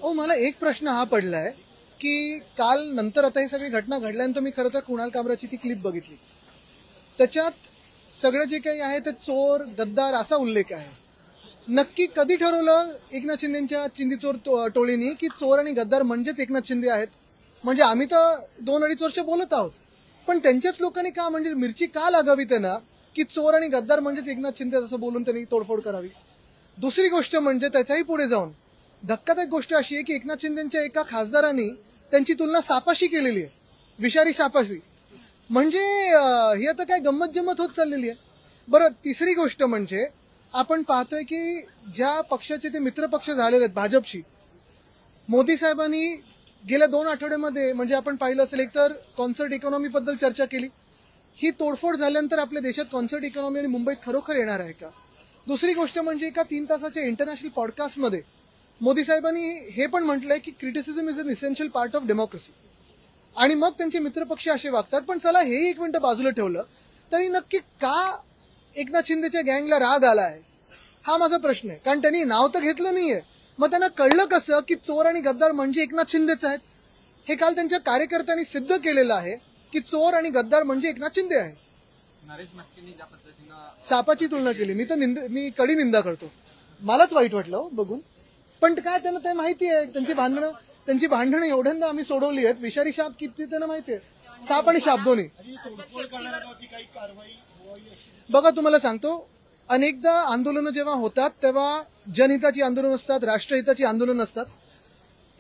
मला एक प्रश्न हा पडलाय की काल नंतर आता ही सगळी घटना घडल्यानंतर मी खरं तर कुणाल कामराची ती क्लिप बघितली. त्याच्यात सगळं जे काही आहे ते चोर गद्दार असा उल्लेख आहे. नक्की कधी ठरवलं एकनाथ शिंदेच्या चिंदीचोर टोळीनी की चोर आणि गद्दार म्हणजेच एकनाथ शिंदे आहेत? म्हणजे आम्ही तर 2-2.5 वर्ष बोलत आहोत, पण त्यांच्याच लोकांनी का म्हणजे मिरची का लागावी त्यांना की चोर आणि गद्दार म्हणजेच एकनाथ शिंदे असं बोलून त्यांनी तोडफोड करावी? दुसरी गोष्ट म्हणजे त्याच्याही पुढे जाऊन धक्कादायक गोष्ट अशी आहे की एकनाथ शिंदेच्या एका खासदारांनी त्यांची तुलना सापाशी केलेली आहे, विषारी सापाशी. म्हणजे ही आता काय गंमत जम्मत होत चाललेली आहे. बरं, तिसरी गोष्ट म्हणजे आपण पाहतोय की ज्या पक्षाचे ते मित्रपक्ष झालेले आहेत भाजपशी, मोदी साहेबांनी गेल्या 2 आठवड्यामध्ये म्हणजे आपण पाहिलं असेल, एक तर कॉन्सर्ट इकॉनॉमी बद्दल चर्चा केली. ही तोडफोड झाल्यानंतर आपल्या देशात कॉन्सर्ट इकॉनॉमी आणि मुंबईत खरोखर येणार आहे का? दुसरी गोष्ट म्हणजे एका 3 तासाच्या इंटरनॅशनल पॉडकास्टमध्ये मोदी साहेबांनी हे पण म्हटलंय की criticism is an essential part of democracy. आणि मग त्यांचे मित्रपक्ष असे वागतात. पण चला हे एक मिनिटं बाजूला ठेवलं तरी नक्की का एकनाथ शिंदेच्या गँगला राग आला आहे हा माझा प्रश्न आहे. कारण त्यांनी नाव तर घेतलं नाहीये, मग त्यांना कळलं कसं की चोर आणि गद्दार म्हणजे एकनाथ शिंदेच आहेत? हे काल त्यांच्या कार्यकर्त्यांनी सिद्ध केलेलं आहे की चोर आणि गद्दार म्हणजे एकनाथ शिंदे आहे. नरेश मस्केंनी ज्या पद्धतीनं सापाची तुलना केली, मी कडी निंदा करतो, मलाच वाईट वाटलं बघून. पण काय त्यांना ते माहिती आहे, त्यांची भांडणं एवढ्यांदा आम्ही सोडवली आहेत. विषारी साप किती त्यांना माहिती आहे, साप आणि साप दोन्ही. बघा तुम्हाला सांगतो, अनेकदा आंदोलनं जेव्हा होतात तेव्हा जनहिताची आंदोलन असतात, राष्ट्रहिताची आंदोलन असतात.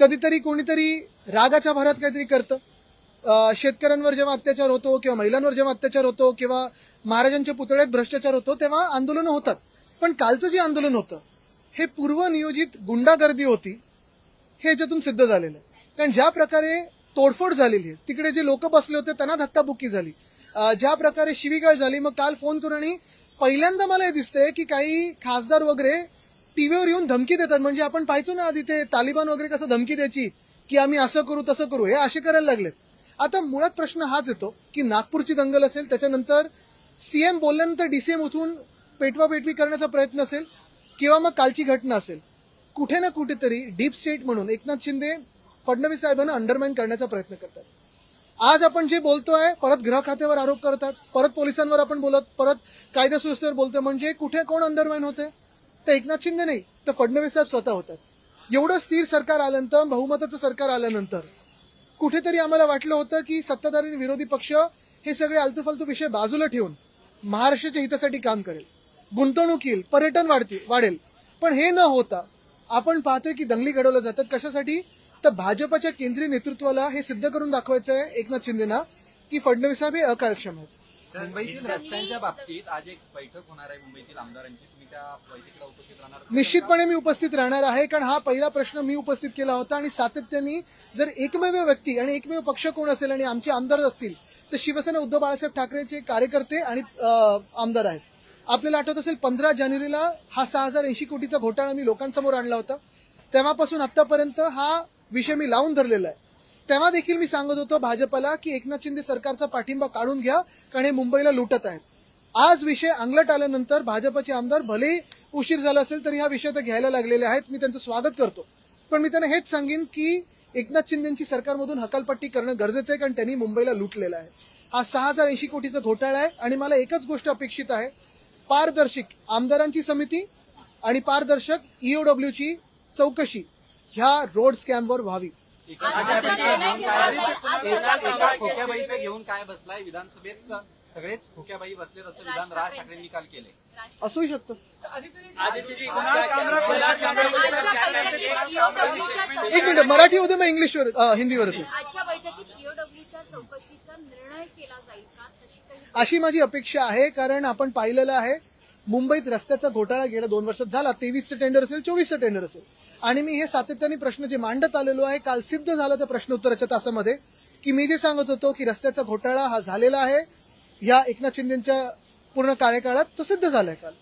कधीतरी कोणीतरी रागाच्या भरात काहीतरी करतं. शेतकऱ्यांवर जेव्हा अत्याचार होतो किंवा महिलांवर जेव्हा अत्याचार होतो किंवा महाराजांच्या पुतळ्यात भ्रष्टाचार होतो तेव्हा आंदोलनं होतात. पण कालचं जे आंदोलन होतं हे पूर्वनियोजित गुंडागर्दी होती, हे याच्यातून सिद्ध झालेलं आहे. कारण ज्या प्रकारे तोडफोड झालेली आहे, तिकडे जे लोक बसले होते त्यांना धक्काबुक्की झाली, ज्या प्रकारे शिवीगाळ झाली. मग काल फोन करून आणि पहिल्यांदा मला हे दिसतंय की काही खासदार वगैरे टीव्हीवर येऊन धमकी देतात. म्हणजे आपण पाहायचो ना आधी ते तालिबान वगैरे कसं धमकी द्यायची की आम्ही असं करू तसं करू, हे असे करायला लागलेत. आता मुळात प्रश्न हाच येतो की नागपूरची दंगल असेल, त्याच्यानंतर सीएम बोलल्यानंतर डीसीएम उठून पेटवापेटवी करण्याचा प्रयत्न असेल, किंवा मग कालची घटना असेल, कुठे ना कुठेतरी डीप स्टेट म्हणून एकनाथ शिंदे फडणवीस साहेबांना अंडरमाइन करण्याचा प्रयत्न करतात. आज आपण जे बोलतोय परत गृह खात्यावर आरोप करतात, परत पोलिसांवर आपण बोलत, परत कायदा सुव्यवस्थेवर बोलतोय. म्हणजे कुठे कोण अंडरमाइन होते? तर एकनाथ शिंदे नाही, तर फडणवीस साहेब स्वतः होतात. एवढं स्थिर सरकार आल्यानंतर, बहुमताचं सरकार आल्यानंतर कुठेतरी आम्हाला वाटलं होतं की सत्ताधारी आणि विरोधी पक्ष हे सगळे आलतूफालतू विषय बाजूला ठेवून महाराष्ट्राच्या हितासाठी काम करेल, गुंतवणूक येईल, पर्यटन वाढेल. पण हे न होता आपण पाहतोय की दंगली घडवल्या जातात. कशासाठी? तर भाजपच्या केंद्रीय नेतृत्वाला हे सिद्ध करून दाखवायचं आहे एकनाथ शिंदेना की फडणवीस साहेब हे अकार्यक्षम आहेत. मुंबईतील रस्त्यांच्या बाबतीत आज एक बैठक होणार आहे मुंबईतील आमदारांची, तुम्ही त्या बैठकीला उपस्थित राहणार? निश्चितपणे मी उपस्थित राहणार आहे, कारण हा पहिला प्रश्न मी उपस्थित केला होता. आणि सातत्याने जर एकमेव व्यक्ती आणि एकमेव पक्ष कोण असेल आणि आमचे आमदार असतील तर शिवसेना उद्धव बाळासाहेब ठाकरेचे कार्यकर्ते आणि आमदार आहेत. आपल्याला आठवत असेल 15 जानेवारीला हा 6080 कोटीचा घोटाळा मी लोकांसमोर आणला होता. तेव्हापासून आतापर्यंत हा विषय मी लावून धरलेला आहे. तेव्हा देखील मी सांगत होतो भाजपला की एकनाथ शिंदे सरकारचा पाठिंबा काढून घ्या, कारण हे मुंबईला लुटत आहेत. आज विषय अंगलट आल्यानंतर भाजपचे आमदार भले उशीर झाला असेल तरी हा विषय तर घ्यायला लागलेले आहेत. मी त्यांचं स्वागत करतो, पण मी त्यांना हेच सांगेन की एकनाथ शिंदेची सरकारमधून हकालपट्टी करणं गरजेचं आहे, कारण त्यांनी मुंबईला लुटलेला आहे. हा 6080 कोटीचा घोटाळा आहे. आणि मला एकच गोष्ट अपेक्षित आहे, पारदर्शक आमदारांची समिती आणि पारदर्शक ईओडब्ल्यूची चौकशी ह्या रोड स्कॅमवर व्हावी. खोक्याबाईचं घेऊन काय बसलाय विधानसभेत? सगळेच खोक्याबाई बसलेत असं विधान राज ठाकरेंनी काल केलंय. असूही शकतं. एक मिनिट, मराठी होते मग इंग्लिशवर हिंदीवर होते. अशी माझी अपेक्षा आहे, कारण आपण पाहिलेलं आहे मुंबईत रस्त्याचा घोटाळा गेल्या 2 वर्षात झाला. 23चं टेंडर असेल, 24चं टेंडर असेल. आणि मी हे सातत्याने प्रश्न जे मांडत आलेलो आहे, काल सिद्ध झालं त्या प्रश्न उत्तराच्या तासामध्ये की मी जे सांगत होतो की रस्त्याचा घोटाळा हा झालेला आहे या एकनाथ शिंदेच्या पूर्ण कार्यकाळात, तो सिद्ध झालाय काल.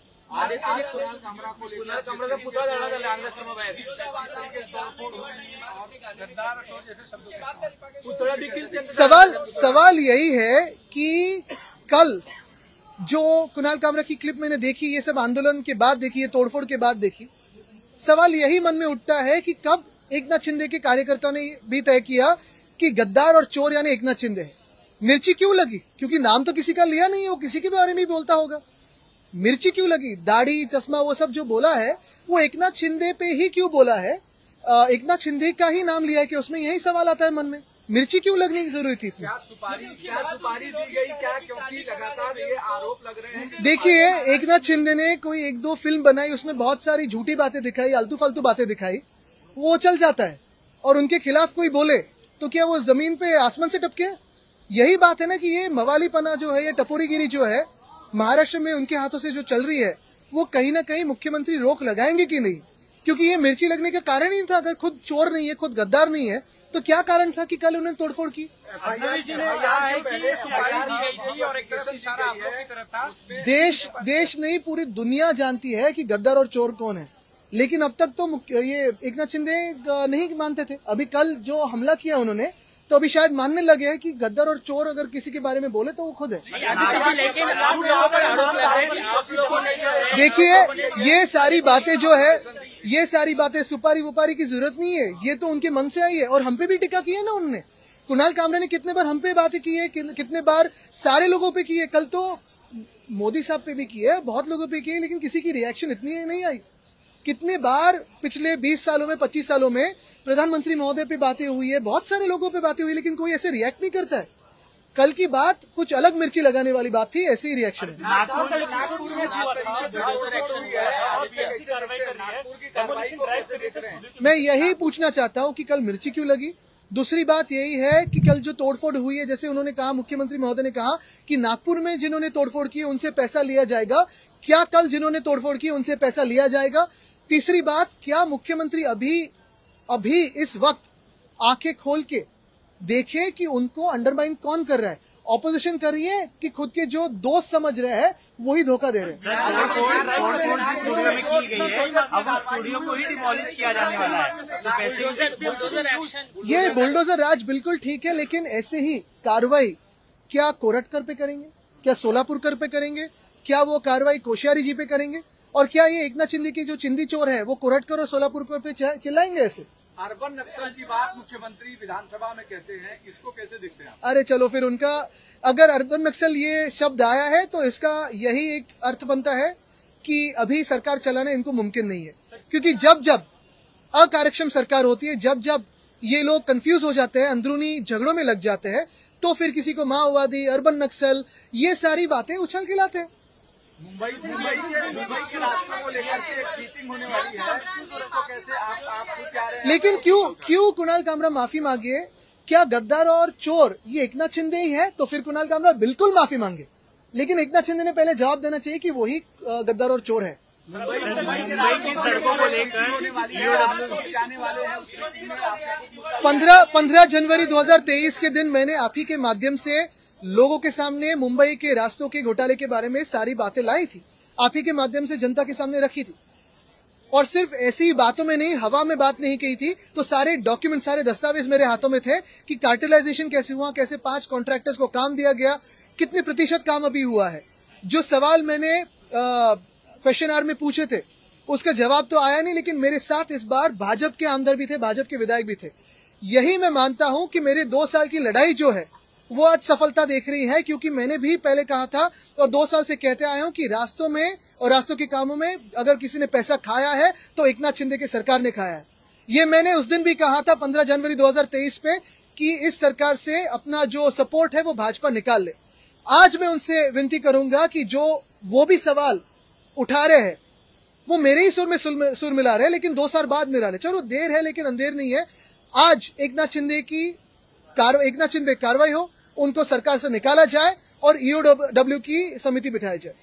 सवाल यही है कि कल जो कुणाल कामरा की क्लिप मैंने देखी, ये सब आंदोलन के बाद देखी, ये तोड़फोड़ के बाद देखी, सवाल यही मन में उठता है कि कब एकनाथ शिंदे के कार्यकर्ताओं ने भी तय किया कि गद्दार और चोर यानी एकनाथ शिंदे है। मिर्ची क्यों लगी? क्योंकि नाम तो किसी का लिया नहीं है, वो किसी के बारे में ही बोलता होगा। मिर्ची क्यों लगी? दाढ़ी चश्मा वो सब जो बोला है वो एकनाथ शिंदे पे ही क्यों बोला है? एकनाथ शिंदे का ही नाम लिया है कि उसमें यही सवाल आता है मन में, मिर्ची क्यों लगने की जरूरत थी? क्या सुपारी दी गई क्या? क्योंकि लगातार ये आरोप लग रहे हैं। देखिए, एकनाथ शिंदे ने कोई 1-2 फिल्म बनाई, उसमें बहुत सारी झूठी बातें दिखाई, आलतू फालतू बातें दिखाई, वो चल जाता है। और उनके खिलाफ कोई बोले तो क्या वो जमीन पे आसमान से टपके? यही बात है ना कि ये मवालीपना जो है, ये टपोरीगिरी जो है महाराष्ट्र में उनके हाथों से जो चल रही है, वो कहीं ना कहीं मुख्यमंत्री रोक लगाएंगे कि नहीं? क्योंकि ये मिर्ची लगने का कारण ही था। अगर खुद चोर नहीं है, खुद गद्दार नहीं है, तो क्या कारण था कि कल उन्होंने तोड़फोड़ की? देश नहीं, पूरी दुनिया जानती है कि गद्दार और चोर कौन है। लेकिन अब तक तो ये एकनाथ शिंदे नहीं मानते थे। अभी कल जो हमला किया उन्होंने, तो अभी शायद मानने लगे हैं कि गद्दार और चोर अगर किसी के बारे में बोले तो वो खुद है। देखिए, ये सारी बातें जो है, ये सारी बातें सुपारी वुपारी की जरूरत नहीं है, ये तो उनके मन से आई है। और हम पे भी टिक्का की है ना उन्होंने। कुणाल कामरा ने कितने बार हम पे बातें की है, कितने बार सारे लोगों पे की है। कल तो मोदी साहब पे भी की है, बहुत लोगों पे की है, लेकिन किसी की रिएक्शन इतनी नहीं आई। कितने बार पिछले 20 सालों में, 25 सालों में प्रधानमंत्री महोदय पे बातें हुई है, बहुत सारे लोगों पे बातें हुई, लेकिन कोई ऐसे रिएक्ट नहीं करता है। कल की बात कुछ अलग मिर्ची लगाने वाली बात थी, ऐसे ही रिएक्शन है। मैं यही पूछना चाहता हूँ कि कल मिर्ची क्यों लगी। दूसरी बात यही है कि कल जो तोड़फोड़ हुई है, जैसे उन्होंने कहा, मुख्यमंत्री महोदय ने कहा कि नागपुर में जिन्होंने तोड़फोड़ की उनसे पैसा लिया जाएगा। क्या कल जिन्होंने तोड़फोड़ की उनसे पैसा लिया जाएगा? तीसरी बात, क्या मुख्यमंत्री अभी इस वक्त आंखें खोल के देखे कि उनको अंडरमाइन कौन कर रहा है? ऑपोजिशन कर रही है कि खुद के जो दोस्त समझ रहे हैं वही धोखा दे रहे हैं? ये बुलडोजर राज बिल्कुल ठीक है, लेकिन ऐसे ही कार्रवाई क्या कोरटकर पे करेंगे? क्या सोलापुरकर पे करेंगे? क्या वो कार्रवाई कोश्यारी जी पे करेंगे? और क्या ये एकनाथ शिंदे की जो चिंदी चोर है वो कोरटकर और सोलापुर पे चिल्लाएंगे ऐसे? अर्बन नक्सल की बात मुख्यमंत्री विधानसभा में कहते हैं, इसको कैसे देखते हैं? अरे चलो फिर, उनका अगर अर्बन नक्सल ये शब्द आया है तो इसका यही एक अर्थ बनता है कि अभी सरकार चलाना इनको मुमकिन नहीं है। क्योंकि जब जब अकार्यक्षम सरकार होती है, जब जब ये लोग कंफ्यूज हो जाते हैं, अंदरूनी झगड़ों में लग जाते हैं, तो फिर किसी को माओवादी, अर्बन नक्सल, ये सारी बातें उछल के लाते हैं। मुंबई के रास्तों को लेकर के एक मीटिंग होने वाली है, उसको कैसे आप क्या रहे हैं? लेकिन क्यों कुणाल कामरा माफी मांगे? क्या गद्दार और चोर ये एकनाथ शिंदे ही है? तो फिर कुणाल कामरा बिल्कुल माफी मांगे, लेकिन एकनाथ शिंदे ने पहले जवाब देना चाहिए कि वही गद्दार और चोर है। मुंबई की सड़कों को लेकर 15 जनवरी 2023 के दिन मैंने आप ही के माध्यम से लोगों के सामने मुंबई के रास्तों के घोटाले के बारे में सारी बातें लाई थी, आप ही के माध्यम से जनता के सामने रखी थी। और सिर्फ ऐसी बातों में नहीं, हवा में बात नहीं कही थी, तो सारे डॉक्यूमेंट, सारे दस्तावेज मेरे हाथों में थे कि कार्टेलाइजेशन कैसे हुआ, कैसे 5 कॉन्ट्रैक्टर्स को काम दिया गया, कितने प्रतिशत काम अभी हुआ है। जो सवाल मैंने क्वेश्चन आवर में पूछे थे उसका जवाब तो आया नहीं, लेकिन मेरे साथ इस बार भाजपा के आमदार भी थे, भाजपा के विधायक भी थे। यही मैं मानता हूं कि मेरे 2 साल की लड़ाई जो है वो आज सफलता देख रही है, क्योंकि मैंने भी पहले कहा था और 2 साल से कहते आया हूं कि रास्तों में और रास्तों के कामों में अगर किसी ने पैसा खाया है तो एकनाथ शिंदे की सरकार ने खाया है। ये मैंने उस दिन भी कहा था 15 जनवरी 2023 पे कि इस सरकार से अपना जो सपोर्ट है वो भाजपा निकाल ले। आज मैं उनसे विनती करूंगा कि जो वो भी सवाल उठा रहे हैं वो मेरे ही सुर में सुर मिला रहे हैं, लेकिन 2 साल बाद मिला रहे। चलो देर है लेकिन अंधेर नहीं है। आज एकनाथ शिंदे कार्रवाई हो, उनको सरकार से निकाला जाए और ईओडब्ल्यू की समिति बिठाई जाए।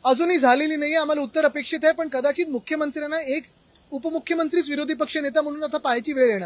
अजूनही झालेली नाहीये, आम्हाला उत्तर अपेक्षित आहे, पण कदाचित मुख्यमंत्र्यांना एक उपमुख्यमंत्रीच विरोधी पक्ष नेता म्हणून आता पाहायची वेळ येणार।